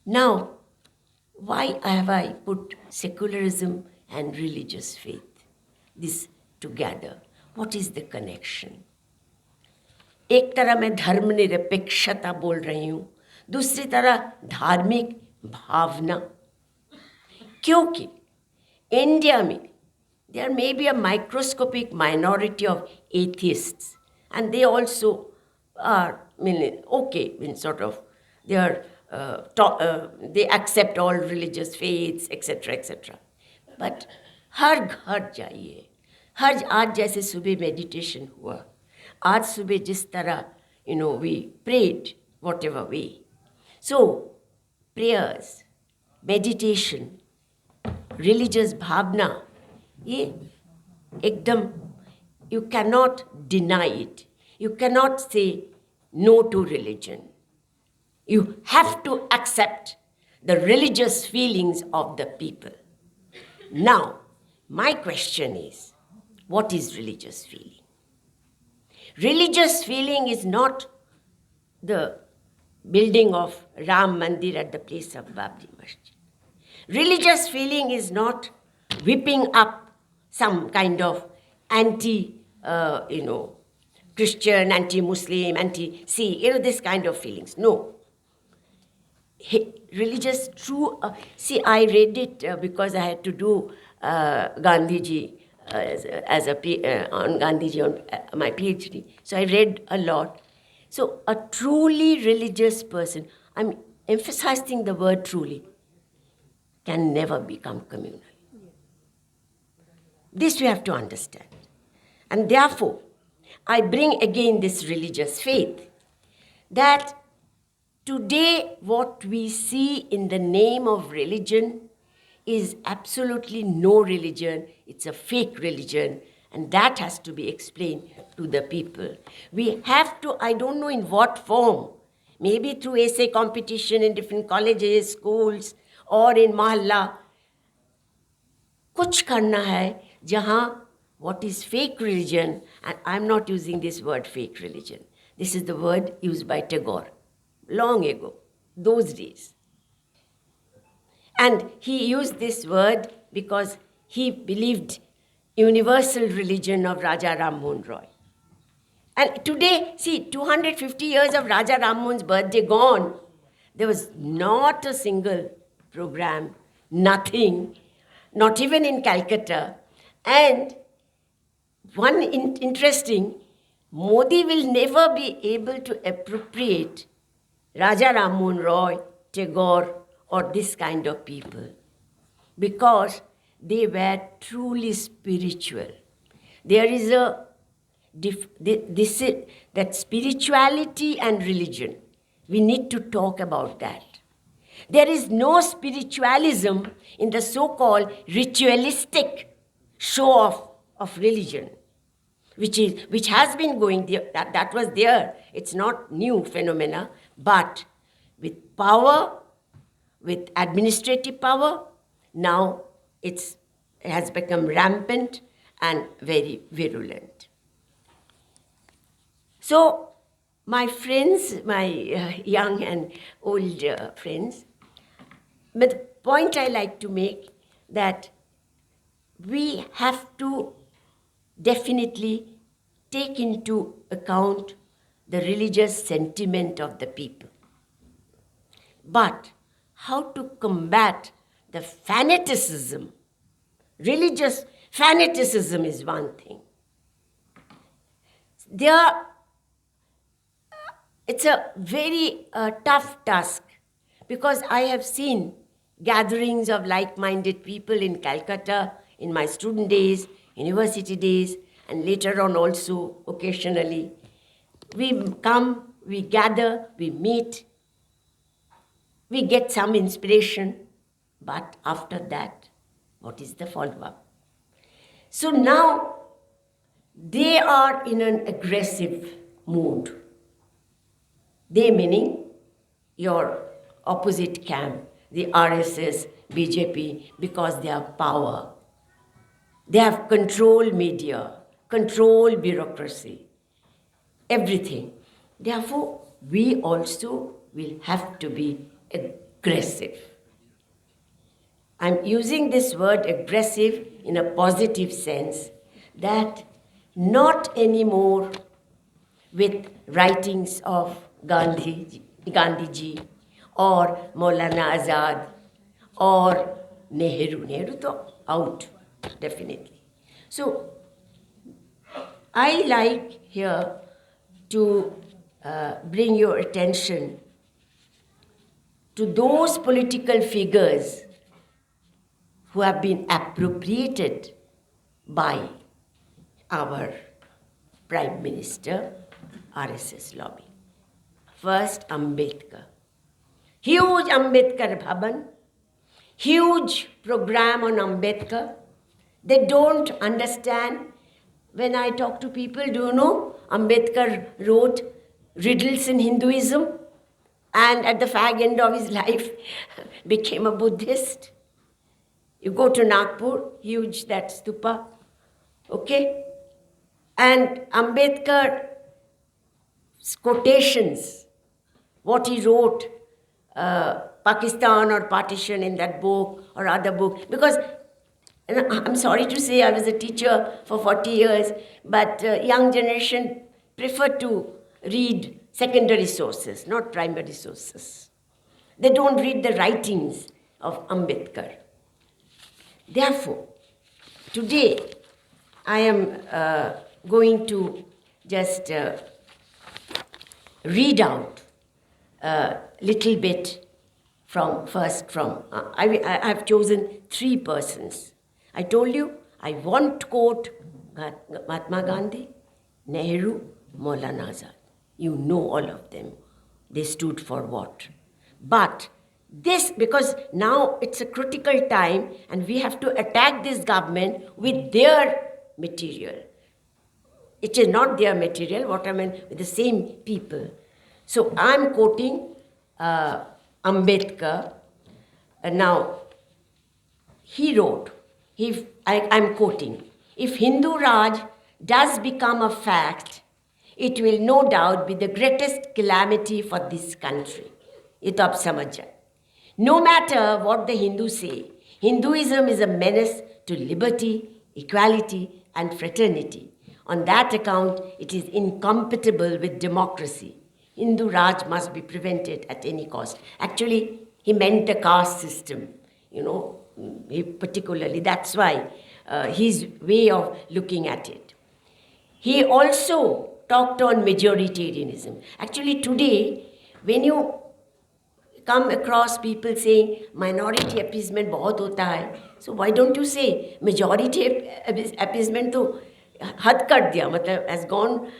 Now, why have I put secularism and religious faith, this together? What is the connection? एक तरह मैं धर्म निरपेक्षता बोल रही हूँ, दूसरी तरह धार्मिक भावना. क्योंकि इंडिया में there may be a microscopic minority of atheists, and they also are, they accept all religious faiths, etc., etc. But हर घर जाइए, हर आज जैसे सुबह meditation हुआ, आज सुबह जिस तरह, we prayed whatever way. So, prayers, meditation, religious bhavna, ये एकदम, you cannot deny it. You cannot say no to religion. You have to accept the religious feelings of the people. Now, my question is, what is religious feeling? Religious feeling is not the building of Ram Mandir at the place of Babri Masjid. Religious feeling is not whipping up some kind of Christian, anti-Muslim, anti-Sikh, this kind of feelings. No. Religious, true, I read it because I had to do Gandhiji on Gandhiji on my PhD. So I read a lot. So a truly religious person, I'm emphasizing the word truly, can never become communal. This we have to understand. And therefore, I bring again this religious faith, that today what we see in the name of religion is absolutely no religion. It's a fake religion, and that has to be explained to the people. We have to, I don't know in what form, maybe through essay competition in different colleges, schools, or in Mahalla, कुछ करना है जहाँ what is fake religion, and I'm not using this word fake religion. This is the word used by Tagore long ago, those days. And he used this word because he believed universal religion of Raja Ram Mohan Roy. And today, see, 250 years of Raja Ram Mohan's birthday gone. There was not a single program, nothing, not even in Calcutta. And one interesting, Modi will never be able to appropriate Raja Ram Mohan Roy, Tagore, or this kind of people, because they were truly spiritual. There is that spirituality and religion. We need to talk about that. There is no spiritualism in the so-called ritualistic show of religion, which has been going there. That was there. It's not new phenomena, but with power, with administrative power, now it has become rampant and very virulent. So, my friends, my young and old friends, but the point I like to make that we have to definitely take into account the religious sentiment of the people. But how to combat the fanaticism? Religious fanaticism is one thing. It's a very tough task, because I have seen gatherings of like-minded people in Calcutta in my student days, university days, and later on also occasionally. We come, we gather, we meet, we get some inspiration, but after that, what is the follow-up? So now, they are in an aggressive mood. They meaning your opposite camp, the RSS, BJP, because they have power. They have control media, control bureaucracy, everything. Therefore, we also will have to be aggressive. I'm using this word aggressive in a positive sense, that not anymore with writings of Gandhiji or Maulana Azad or Nehru. Nehru to out, definitely. So I like here to bring your attention to those political figures who have been appropriated by our Prime Minister, RSS lobby. First, Ambedkar. Huge Ambedkar Bhavan, huge program on Ambedkar. They don't understand. When I talk to people, do you know, Ambedkar wrote riddles in Hinduism and at the fag end of his life became a Buddhist. You go to Nagpur, huge that stupa, okay? And Ambedkar's quotations, what he wrote, Pakistan or partition in that book or other book, because I'm sorry to say I was a teacher for 40 years, but young generation prefer to read secondary sources, not primary sources. They don't read the writings of Ambedkar. Therefore, today I am going to just read out a little bit I have chosen 3 persons. I told you I want to quote Mahatma Gandhi, Nehru, Maulana Azad. You know all of them. They stood for what? But this, because now it's a critical time and we have to attack this government with their material. It is not their material, what I mean, with the same people. So I'm quoting Ambedkar. Now, he wrote, I'm quoting, if Hindu Raj does become a fact, it will no doubt be the greatest calamity for this country. Ye to aap samajh jaye. No matter what the Hindus say, Hinduism is a menace to liberty, equality, and fraternity. On that account, it is incompatible with democracy. Hindu Raj must be prevented at any cost. Actually, he meant the caste system, particularly. That's why his way of looking at it. He also talked on majoritarianism. Actually, today, when you come across people saying minority appeasement बहुत होता है, so why don't you say majority appeasement तो हद कर दिया, मतलब has gone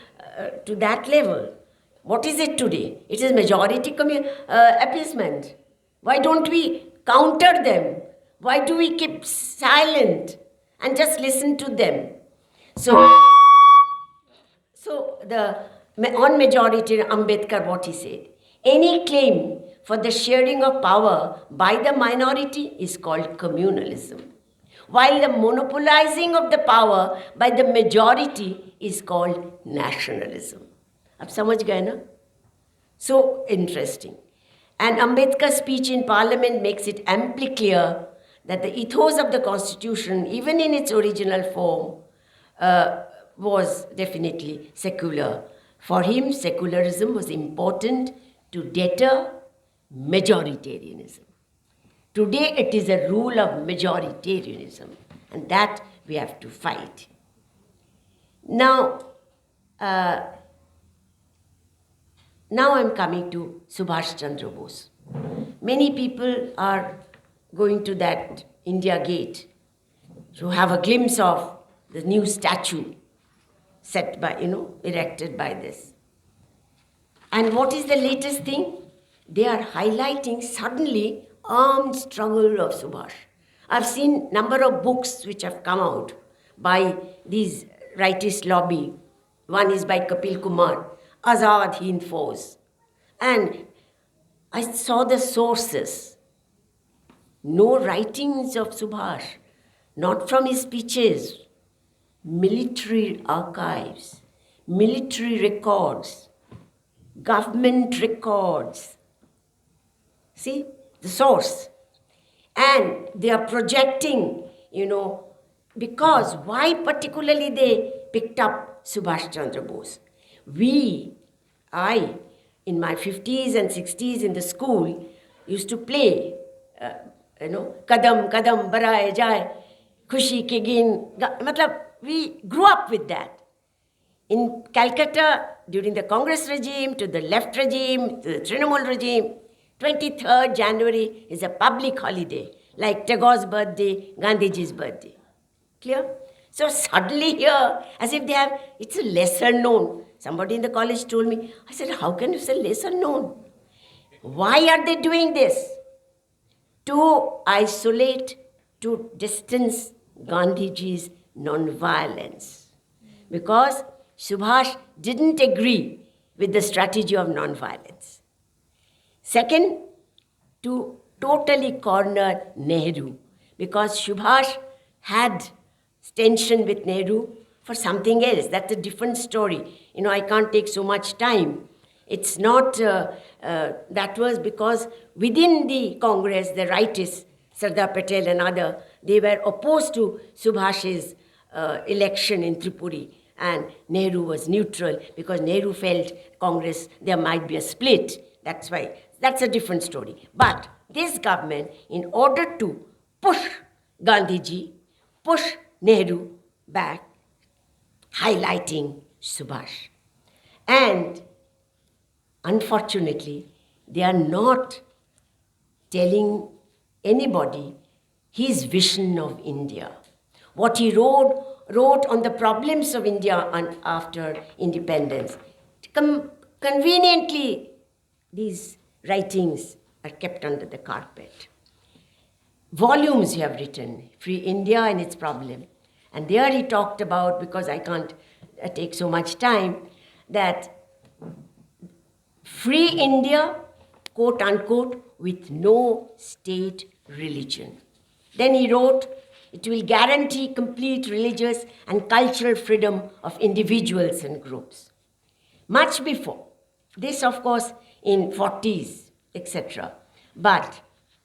to that level. What is it today? It is majority appeasement. Why don't we counter them? Why do we keep silent and just listen to them? So on majority, Ambedkar, what he said, any claim for the sharing of power by the minority is called communalism, while the monopolizing of the power by the majority is called nationalism. Ab samajh gaye na? So interesting. And Ambedkar's speech in Parliament makes it amply clear that the ethos of the Constitution, even in its original form, was definitely secular. For him, secularism was important to deter majoritarianism. Today, it is a rule of majoritarianism, and that we have to fight. Now I'm coming to Subhash Chandra Bose. Many people are going to that India Gate to have a glimpse of the new statue set by, erected by this. And what is the latest thing? They are highlighting suddenly armed struggle of Subhash. I've seen number of books which have come out by these rightist lobby. One is by Kapil Kumar, Azad Hind Force. And I saw the sources. No writings of Subhash, not from his speeches, military archives, military records, government records. See, the source. And they are projecting, because why particularly they picked up Subhash Chandra Bose? I, in my 50s and 60s in the school, used to play, Kadam, Kadam, Baraye Jai, Khushi Ke Gin. Matlab, we grew up with that. In Calcutta, during the Congress regime, to the left regime, to the Trinamool regime, 23rd January is a public holiday, like Tagore's birthday, Gandhiji's birthday. Clear? So suddenly here, as if they have, it's a lesser known. Somebody in the college told me, I said, how can you say lesser known? Why are they doing this? To isolate, to distance Gandhiji's non-violence. Because Subhash didn't agree with the strategy of non-violence. Second, to totally corner Nehru, because Subhash had tension with Nehru for something else. That's a different story. I can't take so much time. It's not, that was because within the Congress, the rightists, Sardar Patel and other, they were opposed to Subhash's election in Tripuri. And Nehru was neutral because Nehru felt Congress, there might be a split. That's why, that's a different story. But this government, in order to push Gandhiji, push Nehru back, highlighting Subhash. And unfortunately, they are not telling anybody his vision of India. What he wrote on the problems of India after independence. Conveniently, these writings are kept under the carpet. Volumes he have written, Free India and its problem. And there he talked about, because I can't take so much time, that free India, quote unquote, with no state religion. Then he wrote, it will guarantee complete religious and cultural freedom of individuals and groups. Much before, this of course in 40s, etc. But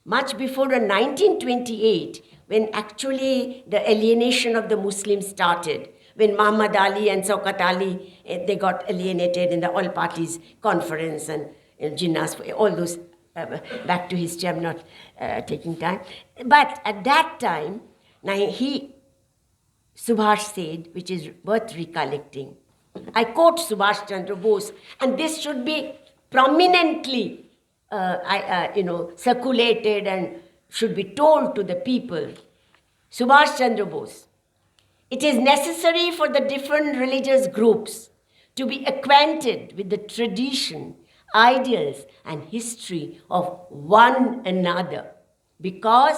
much before in 1928, when actually the alienation of the Muslims started, when Muhammad Ali and Shaukat Ali, they got alienated in the All Parties Conference and Jinnah's, all those, back to history, I'm not taking time. But at that time, Subhash said, which is worth recollecting, I quote Subhash Chandra Bose, and this should be prominently circulated and should be told to the people. Subhash Chandra Bose, it is necessary for the different religious groups to be acquainted with the tradition, ideals, and history of one another, because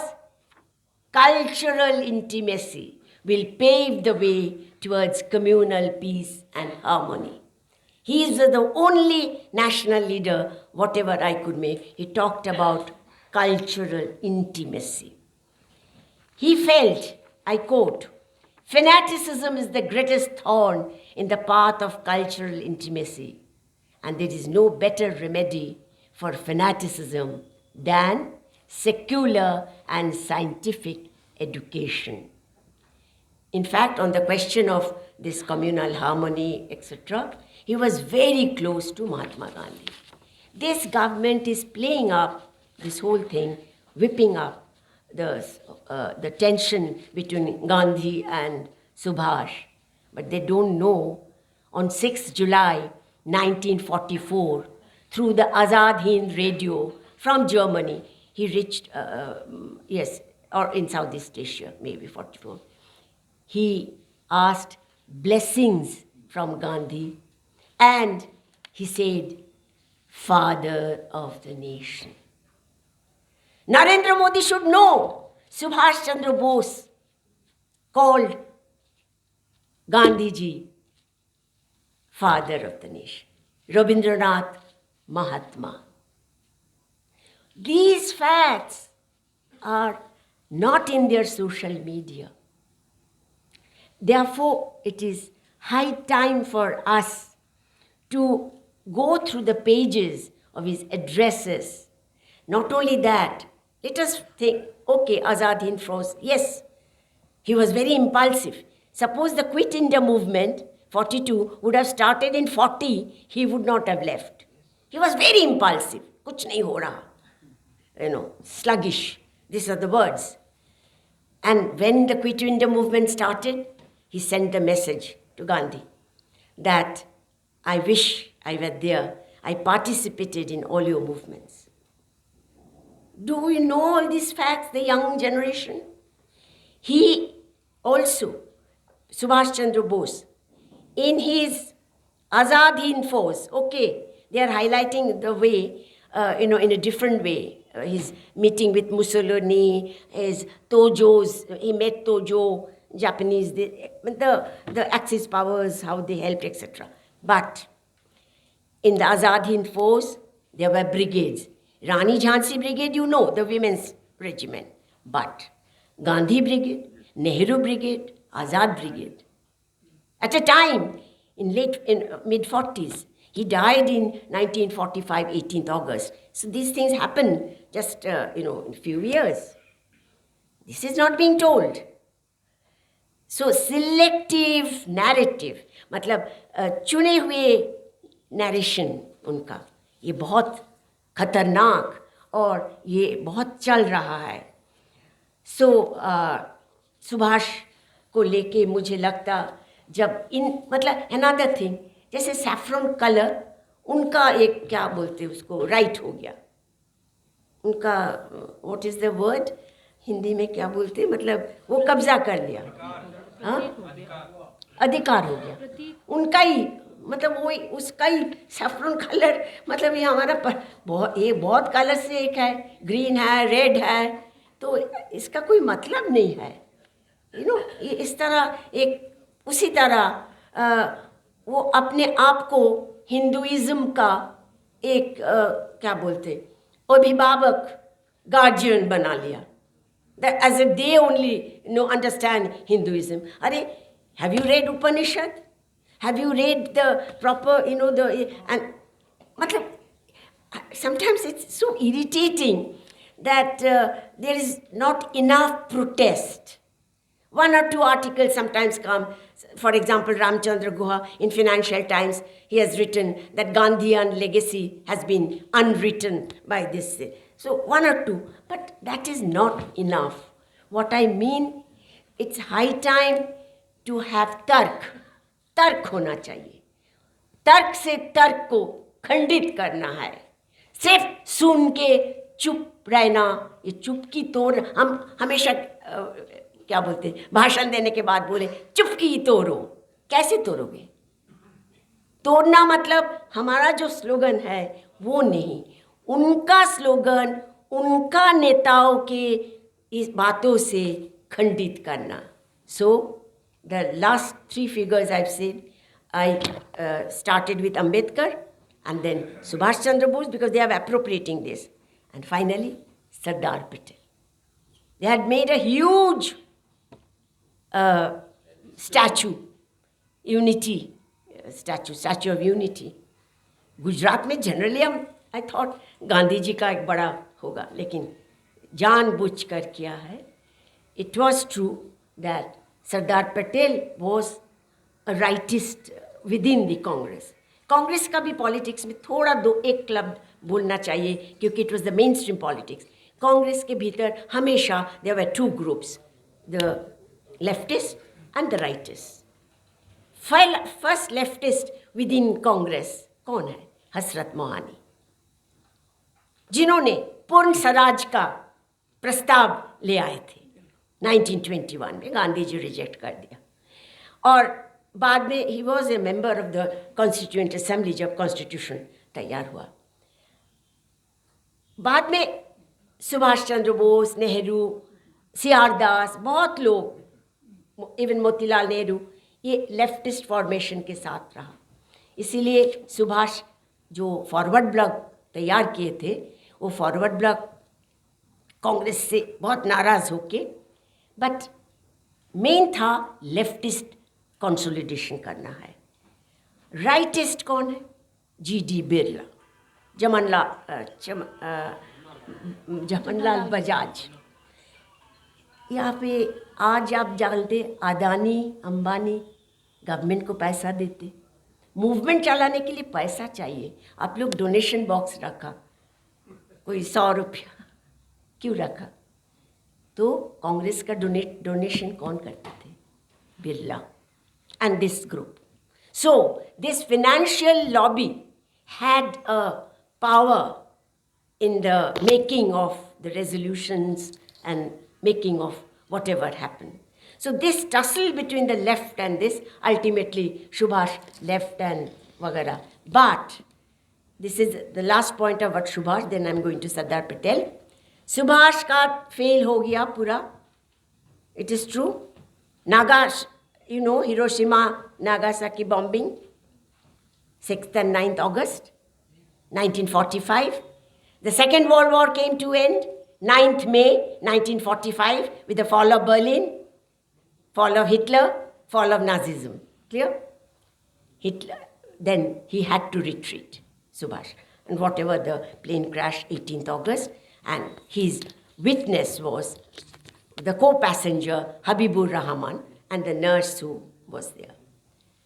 cultural intimacy will pave the way towards communal peace and harmony. He is the only national leader, whatever I could make, he talked about cultural intimacy. He felt, I quote, fanaticism is the greatest thorn in the path of cultural intimacy, and there is no better remedy for fanaticism than secular and scientific education. In fact, on the question of this communal harmony, etc., he was very close to Mahatma Gandhi. This government is playing up this whole thing, whipping up the tension between Gandhi and Subhash. But they don't know, on 6th July 1944, through the Azad Hind radio from Germany, he reached, or in Southeast Asia, maybe 44. He asked blessings from Gandhi, and he said, Father of the nation. Narendra Modi should know Subhash Chandra Bose called Gandhiji Father of the nation. Rabindranath Mahatma. These facts are not in their social media. Therefore, it is high time for us to go through the pages of his addresses, Not only that, let us think, okay, Azad Hind Fauj, yes, he was very impulsive. Suppose the Quit India movement, 42, would have started in 40, he would not have left. He was very impulsive. Kuch nahi ho raha. Sluggish. These are the words. And when the Quit India movement started, he sent a message to Gandhi that I wish I were there. I participated in all your movements. Do you know all these facts, the young generation? He also, Subhash Chandra Bose, in his Azad Hind Fauj, okay, they are highlighting the way, in a different way. His meeting with Mussolini, his Tojos, he met Tojo, Japanese, the Axis powers, how they helped, etc. But in the Azad Hind Fauj, there were brigades. Rani Jhansi Brigade, you know, the women's regiment. But Gandhi Brigade, Nehru Brigade, Azad Brigade. At a time, in mid-40s, he died in 1945, 18th August. So these things happen just, in a few years. This is not being told. So selective narrative, मतलब चुने हुए narration उनका, ये बहुत खतरनाक और ये बहुत चल रहा है. So सुभाष को लेके मुझे लगता जब मतलब another thing, जैसे सैफ्रॉन कलर, उनका एक क्या बोलते उसको राइट हो गया. उनका what is the word Hindi में क्या बोलते, मतलब वो कब्जा कर लिया. हाँ, अधिकार हो गया उनका ही, मतलब वो उसका ही सैफ्रॉन कलर, मतलब ये हमारा बहुत कलर से एक है, ग्रीन है, रेड है, तो इसका कोई मतलब नहीं है. ये इस तरह एक उसी तरह वो अपने आप को हिंदुइज्म का एक क्या बोलते अभिभावक, गार्जियन बना लिया. That as if they only understand Hinduism. Have you read Upanishad? Have you read the proper, sometimes it's so irritating that there is not enough protest. One or two articles sometimes come. For example, Ramchandra Guha in Financial Times, he has written that Gandhian legacy has been unwritten by this. So one or two, but that is not enough. What I mean, it's high time to have तर्क होना चाहिए. तर्क से तर्क को खंडित करना है. सिर्फ सुन के चुप रहना, ये चुप की तोड़, हम हमेशा क्या बोलते हैं, भाषण देने के बाद बोले चुपकी तोड़ो. कैसे तोड़ोगे? तोड़ना मतलब हमारा जो स्लोगन है वो नहीं, उनका स्लोगन, उनका नेताओं के इस बातों से खंडित करना. So the last three figures I've said, I started with Ambedkar and then Subhash Chandra Bose because they are appropriating this, and finally Sardar Patel. They had made a huge statue of unity. Gujarat में generally I thought Gandhi ji का एक बड़ा होगा, लेकिन जानबूझ कर किया है. It was true that Sardar Patel was a rightist within the Congress. Congress का भी पॉलिटिक्स में थोड़ा एक क्लब बोलना चाहिए, क्योंकि it was the mainstream politics. Congress के भीतर हमेशा there were two groups, the leftist and the rightist. First leftist within Congress कौन है? हसरत मोहानी, जिन्होंने पूर्ण स्वराज का प्रस्ताव ले आए थे 1921 में. गांधी जी रिजेक्ट कर दिया, और बाद में he was a member of the constituent assembly जब कॉन्स्टिट्यूशन तैयार हुआ. बाद में सुभाष चंद्र बोस, नेहरू, सीआर दास, बहुत लोग, इवन मोतीलाल नेहरू, ये लेफ्टिस्ट फॉर्मेशन के साथ रहा. इसीलिए सुभाष जो फॉरवर्ड ब्लॉक तैयार किए थे, वो फॉरवर्ड ब्लॉक कांग्रेस से बहुत नाराज होके, बट मेन था लेफ्टिस्ट कंसोलिडेशन करना है. राइटिस्ट कौन है? जी.डी. बिरला, जमनलाल बजाज। यहाँ पे आज आप जानते अदानी अंबानी गवर्नमेंट को पैसा देते, मूवमेंट चलाने के लिए पैसा चाहिए। आप लोग डोनेशन बॉक्स रखा, कोई 100 रुपया क्यों रखा? तो कांग्रेस का डोनेशन कौन करते थे? Birla and this group. So this financial lobby had a power in the making of the resolutions and making of whatever happened. So this tussle between the left and this, ultimately Subhash left and wagara. But this is the last point about Subhash, then I'm going to Sardar Patel. Subhash ka fail ho gaya pura. It is true. Hiroshima, Nagasaki bombing, 6th and 9th August, 1945. The Second World War came to end, 9th May, 1945, with the fall of Berlin, fall of Hitler, fall of Nazism. Clear? Hitler, then he had to retreat, Subhash. And whatever the plane crash, 18th August, and his witness was the co-passenger, Habibur Rahman, and the nurse who was there.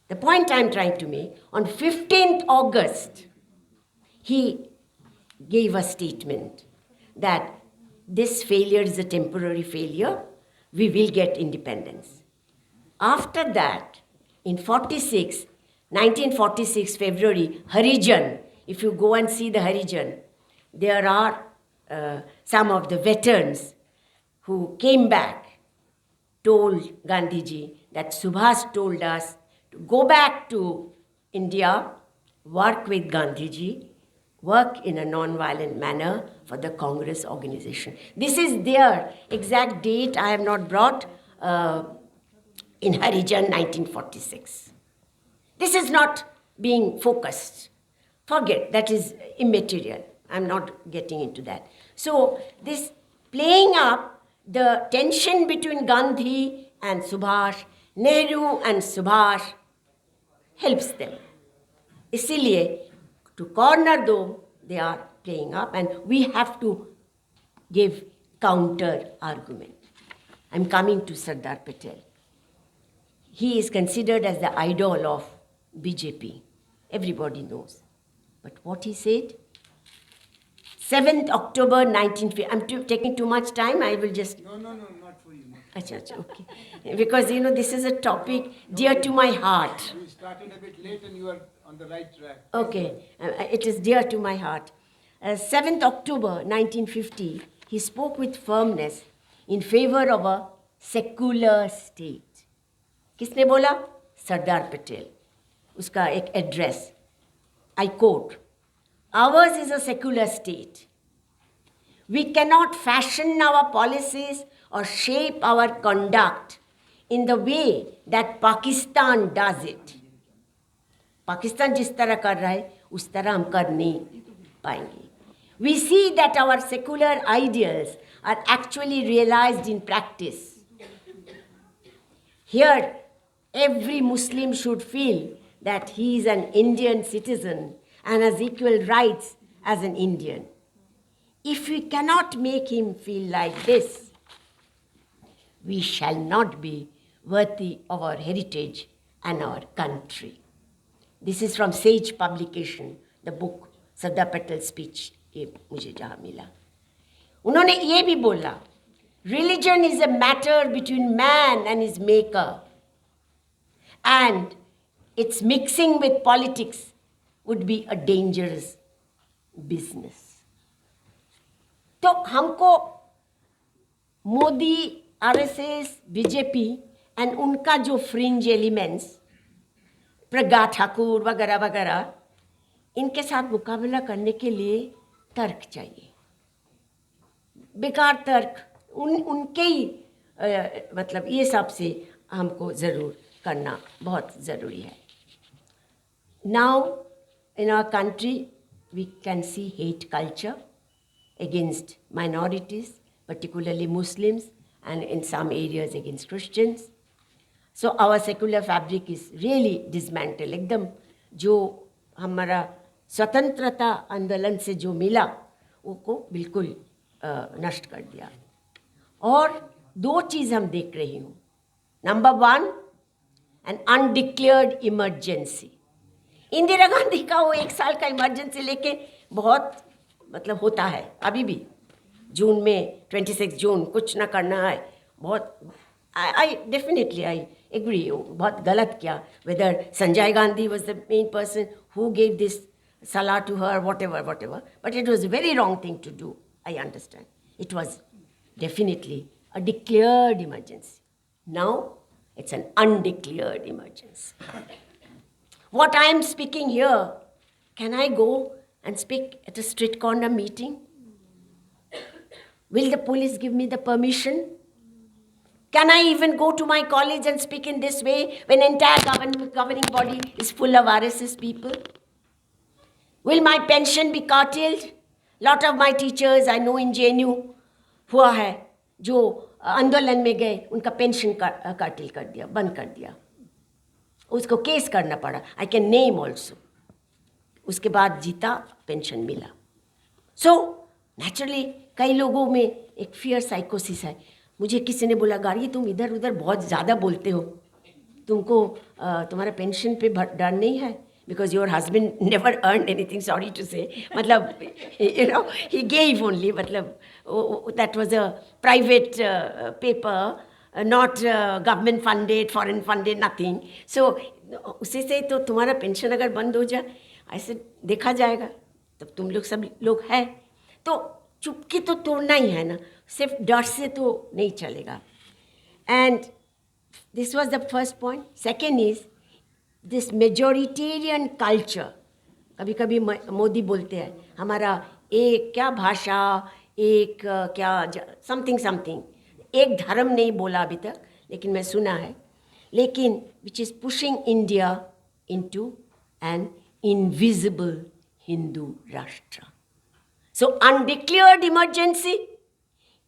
The point I'm trying to make, on 15th August, he gave a statement that this failure is a temporary failure, we will get independence. After that, in 1946 February, Harijan, if you go and see the Harijan, there are some of the veterans who came back, told Gandhiji that Subhash told us to go back to India, work with Gandhiji, work in a non-violent manner for the Congress organization. This is their exact date I have not brought in Harijan 1946. This is not being focused. Forget, that is immaterial. I'm not getting into that. So this playing up the tension between Gandhi and Subhash, Nehru and Subhash helps them. Isliye, to corner though, they are playing up, and we have to give counter argument. I'm coming to Sardar Patel. He is considered as the idol of BJP. Everybody knows. But what he said? 7th October 1950. I'm taking too much time. I will just... No, not for you. Achha, okay. Because, this is a topic dear to my heart. You started a bit late and you are on the right track. Okay. It is dear to my heart. 7th October 1950, he spoke with firmness in favor of a secular state. Kisne bola? Sardar Patel. Uska ek address. I quote, "Ours is a secular state. We cannot fashion our policies or shape our conduct in the way that Pakistan does it." Pakistan जिस तरह कर रहा है, उस तरह हम कर नहीं पाएंगे. We see that our secular ideals are actually realized in practice. Here, every Muslim should feel that he is an Indian citizen and has equal rights as an Indian. If we cannot make him feel like this, we shall not be worthy of our heritage and our country. This is from Sage Publication, the book Sardar Patel's speech. ये मुझे जहाँ मिला, उन्होंने ये भी बोला, religion is a matter between man and his maker, and its mixing with politics would be a dangerous business. तो हमको मोदी, RSS, BJP and उनका जो fringe elements, प्रज्ञा ठाकुर वगैरह वगैरह, इनके साथ मुकाबला करने के लिए तर्क चाहिए. बेकार तर्क उनके ही मतलब ये सब से हमको ज़रूर करना बहुत ज़रूरी है. Now in our country we can see hate culture against minorities, particularly Muslims, and in some areas against Christians. So our secular fabric is really dismantled. एकदम जो हमारा स्वतंत्रता आंदोलन से जो मिला, वो को बिल्कुल नष्ट कर दिया। और दो चीज़ हम देख रही हूँ। Number one, an undeclared emergency. Indira Gandhi का वो 1 साल का इमरजेंसी लेके बहुत मतलब होता है अभी भी। जून में 26 जून कुछ ना करना है, बहुत आई डेफिनेटली आई एग्री, बहुत गलत किया। Whether Sanjay Gandhi was the main person who gave this salah to her, whatever, but it was a very wrong thing to do. I understand. It was definitely a declared emergency. Now it's an undeclared emergency. What I am speaking here, can I go and speak at a street corner meeting? Will the police give me the permission? Can I even go to my college and speak in this way when entire governing body is full of RSS people? Will my pension be curtailed? Lot of my teachers I know in JNU हुआ है, जो आंदोलन में गए उनका pension cartel कर दिया, बंद कर दिया, उसको केस करना पड़ा। I can name also. उसके बाद जीता, पेंशन मिला। सो नेचुरली कई लोगों में एक फियर साइकोसिस है। मुझे किसी ने बोला, गार्गी तुम इधर उधर बहुत ज़्यादा बोलते हो, तुमको तुम्हारा पेंशन पे डर नहीं है? Because your husband never earned anything, sorry to say. Matlab, you know, he gave only, matlab, that was a private paper, not government funded, foreign funded, nothing. So, उसे से तो तुम्हारा पेंशन अगर बंद हो जाए, ऐसे देखा जाएगा, तब तुम लोग सब लोग हैं। तो चुपके तो तोड़ना ही है ना, सिर्फ डर से तो नहीं चलेगा। And this was the first point. Second is, this majoritarian culture. कभी कभी मोदी बोलते हैं हमारा एक क्या भाषा, एक क्या समथिंग, एक धर्म नहीं बोला अभी तक, लेकिन मैं सुना है, लेकिन which is pushing India into an invisible Hindu राष्ट्र। सो अनडिक्लेयर्ड इमरजेंसी,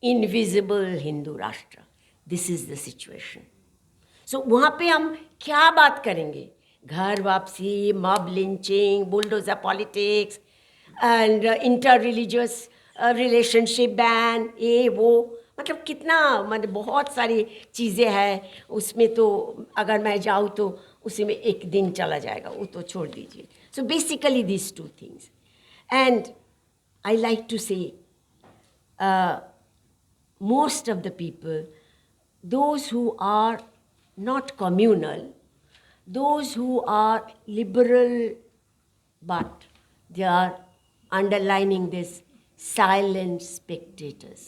इनविजिबल हिंदू राष्ट्र, दिस इज द सिचुएशन। सो वहाँ पे हम क्या बात करेंगे? घर वापसी, mob lynching, bulldozer politics and inter religious relationship ban, ये वो, मतलब कितना, मतलब बहुत सारी चीज़ें हैं उसमें। तो अगर मैं जाऊँ तो उसी में एक दिन चला जाएगा, वो तो छोड़ दीजिए। So basically this two things, and I like to say most of the people, those who are not communal, those who are liberal, but they are underlining this silent spectators.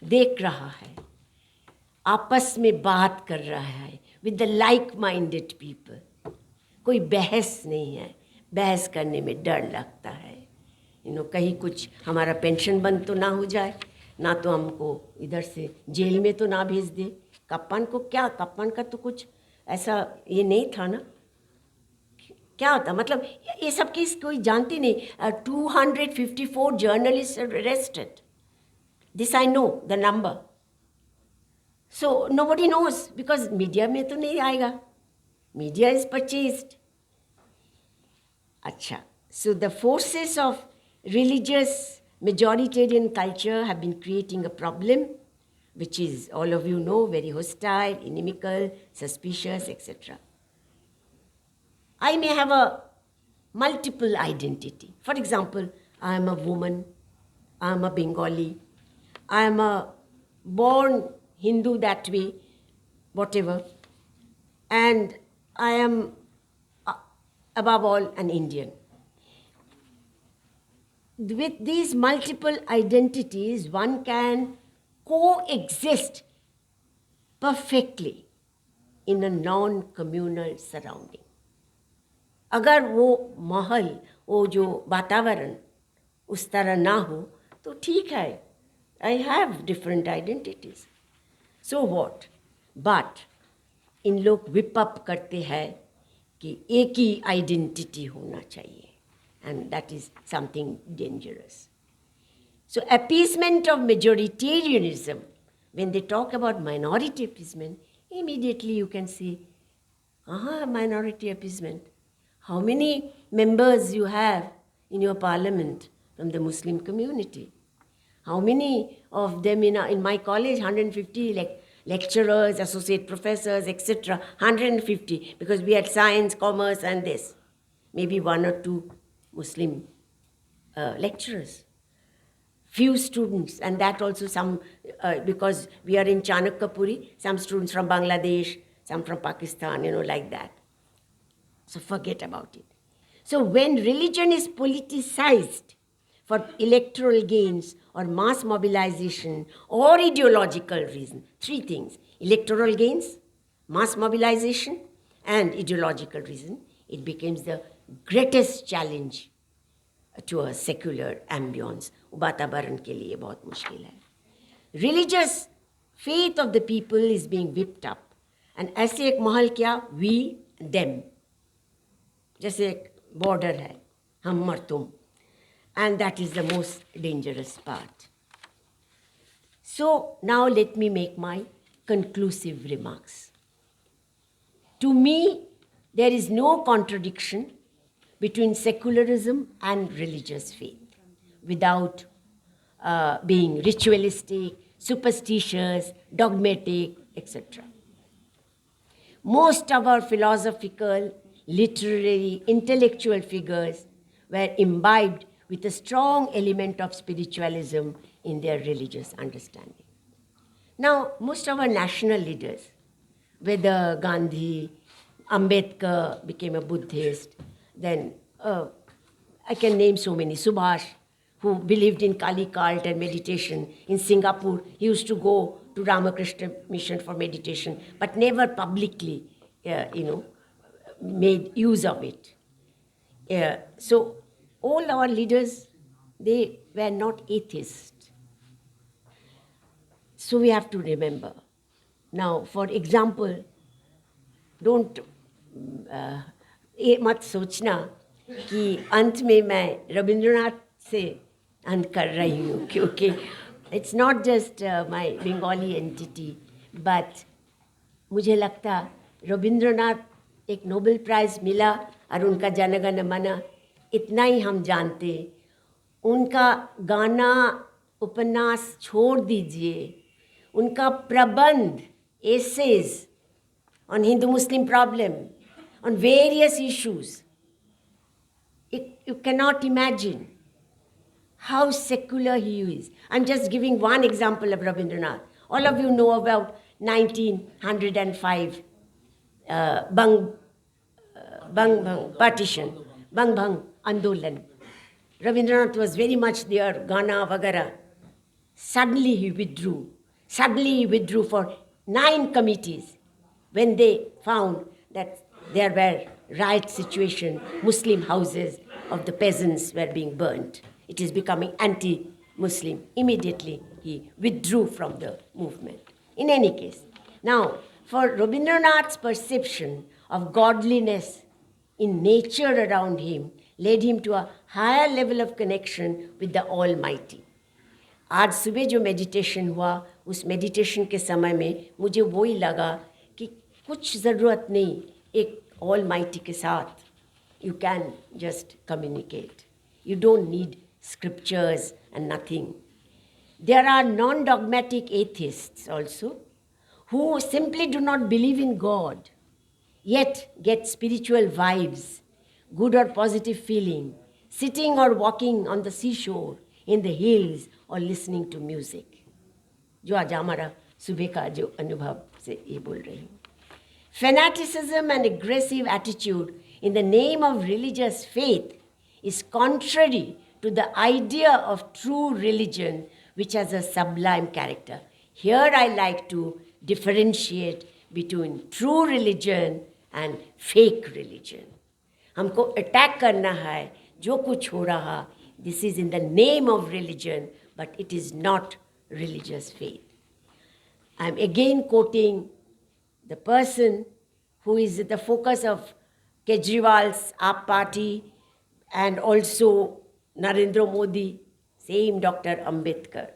देख रहा है, आपस में बात कर रहा है with the like-minded people. कोई बहस नहीं है, बहस करने में डर लगता है। कहीं कुछ हमारा पेंशन बंद तो ना हो जाए, ना तो हमको इधर से जेल में तो ना भेज दे। कप्पन को क्या, कप्पन का तो कुछ ऐसा ये नहीं था ना, क्या होता, मतलब ये सब केस कोई जानती नहीं। 254 journalist arrested, this I know the number. So nobody knows, because media में तो नहीं आएगा, मीडिया इज परचेज्ड। अच्छा, so the forces of religious majoritarian culture have been creating a problem, which is, all of you know, very hostile, inimical, suspicious, etc. I may have a multiple identity. For example, I am a woman, I am a Bengali, I am a born Hindu that way, whatever, and I am above all an Indian. With these multiple identities, one can coexist perfectly in a non-communal surrounding. अगर वो माहौल, वो जो वातावरण उस तरह ना हो तो ठीक है, I have different identities. So what? But इन लोग whip up करते हैं कि एक ही आइडेंटिटी होना चाहिए, and that is something dangerous. So appeasement of majoritarianism, when they talk about minority appeasement, immediately you can see, minority appeasement. How many members you have in your parliament from the Muslim community. How many of them in my college? 150 lecturers, associate professors, etc. 150, because we had science, commerce, and this. Maybe one or two Muslim lecturers. Few students, and that also some, because we are in Chanakkapuri, some students from Bangladesh, some from Pakistan, like that. So forget about it. So when religion is politicized for electoral gains or mass mobilization or ideological reason, three things: electoral gains, mass mobilization, and ideological reason, it becomes the greatest challenge to a secular ambience. वातावरण के लिए बहुत मुश्किल है. Religious faith of the people is being whipped up. And ऐसे एक महल क्या? We, them. जैसे एक border है, हम और तुम. And that is the most dangerous part. So now let me make my conclusive remarks. To me, there is no contradiction between secularism and religious faith without being ritualistic, superstitious, dogmatic, etc. Most of our philosophical, literary, intellectual figures were imbibed with a strong element of spiritualism in their religious understanding. Now, most of our national leaders, whether Gandhi, Ambedkar became a Buddhist, then I can name so many, Subhash, who believed in Kali cult and meditation. In Singapore, he used to go to Ramakrishna Mission for meditation, but never publicly, made use of it. So all our leaders, they were not atheists. So we have to remember. Now, for example, don't मत सोचना कि अंत में मैं रविंद्रनाथ से अंत कर रही हूँ, क्योंकि it's not just my Bengali entity, but मुझे लगता रविंद्रनाथ एक नोबेल प्राइज मिला और उनका जनगण मन इतना ही हम जानते. उनका गाना उपन्यास छोड़ दीजिए, उनका प्रबंध essays on Hindu-Muslim problem, on various issues. You cannot imagine how secular he is. I'm just giving one example of Rabindranath. All of you know about 1905 Bang partition, Bang Bang Andolan. Rabindranath was very much there, Ghana, Vagara. Suddenly he withdrew for 9 committees. When they found that there were riot situation, Muslim houses of the peasants were being burnt. It is becoming anti-Muslim. Immediately he withdrew from the movement. In any case, now for Rabindranath's perception of godliness in nature around him led him to a higher level of connection with the Almighty. आज सुबह जो meditation हुआ, उस meditation के समय में मुझे वही लगा कि कुछ ज़रूरत नहीं, एक ऑलमाइटी के साथ you can just communicate. You don't need scriptures and nothing. There are non-dogmatic atheists also who simply do not believe in God, yet get spiritual vibes, good or positive feeling, sitting or walking on the seashore, in the hills, or listening to music. जो आज हमारा सुबह का जो अनुभव से ये बोल रही हूँ. Fanaticism and aggressive attitude in the name of religious faith is contrary to the idea of true religion, which has a sublime character. Here I like to differentiate between true religion and fake religion. हमको attack करना है, जो कुछ हो रहा, this is in the name of religion, but it is not religious faith. I am again quoting the person who is at the focus of Kejriwal's AAP party and also Narendra Modi, same Dr. Ambedkar,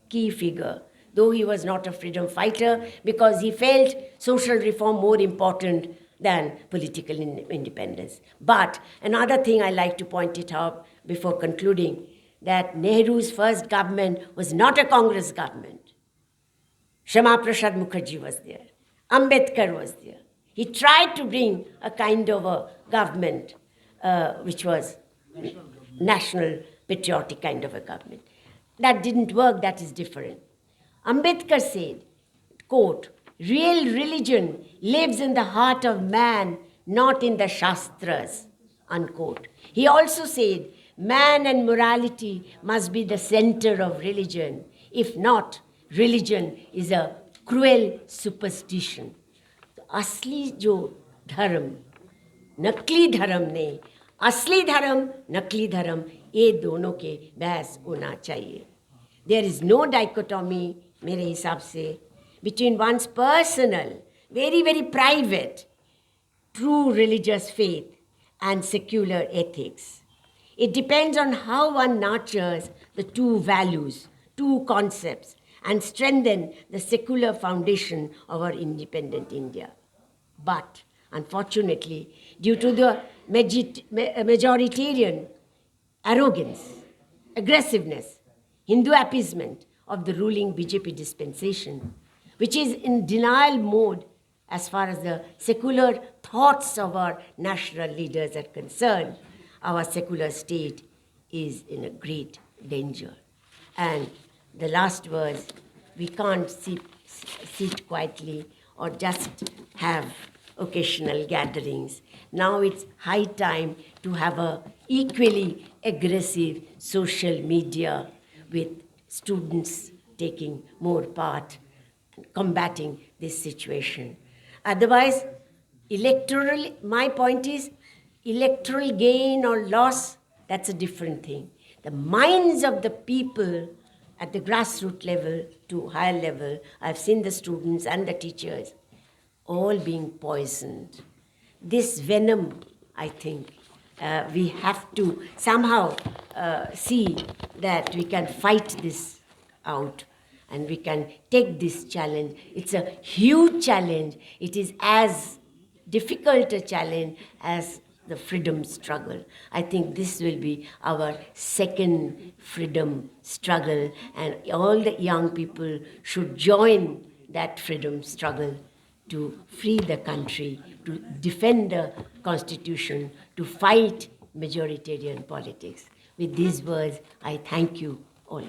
key figure, though he was not a freedom fighter because he felt social reform more important than political independence. But another thing I like to point it out before concluding, that Nehru's first government was not a Congress government. Shama Prasad Mukherjee was there. Ambedkar was there. He tried to bring a kind of a government which was national, patriotic kind of a government. That didn't work, that is different. Ambedkar said, quote, real religion lives in the heart of man, not in the Shastras, unquote. He also said, man and morality must be the center of religion. If not, religion is a cruel superstition. असली जो धर्म, नकली धर्म नहीं, असली धर्म, नकली धर्म, ये दोनों के बहस होना चाहिए. There is no dichotomy, मेरे हिसाब से, between one's personal, very, very private, true religious faith and secular ethics. It depends on how one nurtures the two values, two concepts, and strengthen the secular foundation of our independent India. But, unfortunately, due to the majoritarian arrogance, aggressiveness, Hindu appeasement of the ruling BJP dispensation, which is in denial mode as far as the secular thoughts of our national leaders are concerned, our secular state is in a great danger. And the last words, we can't sit quietly or just have occasional gatherings. Now it's high time to have a equally aggressive social media with students taking more part, combating this situation. Otherwise, my point is, electoral gain or loss, that's a different thing. The minds of the people at the grassroots level to higher level, I've seen the students and the teachers all being poisoned. This venom, I think, we have to somehow see that we can fight this out and we can take this challenge. It's a huge challenge. It is as difficult a challenge as the freedom struggle. I think this will be our second freedom struggle, and all the young people should join that freedom struggle to free the country, to defend the constitution, to fight majoritarian politics. With these words, I thank you all.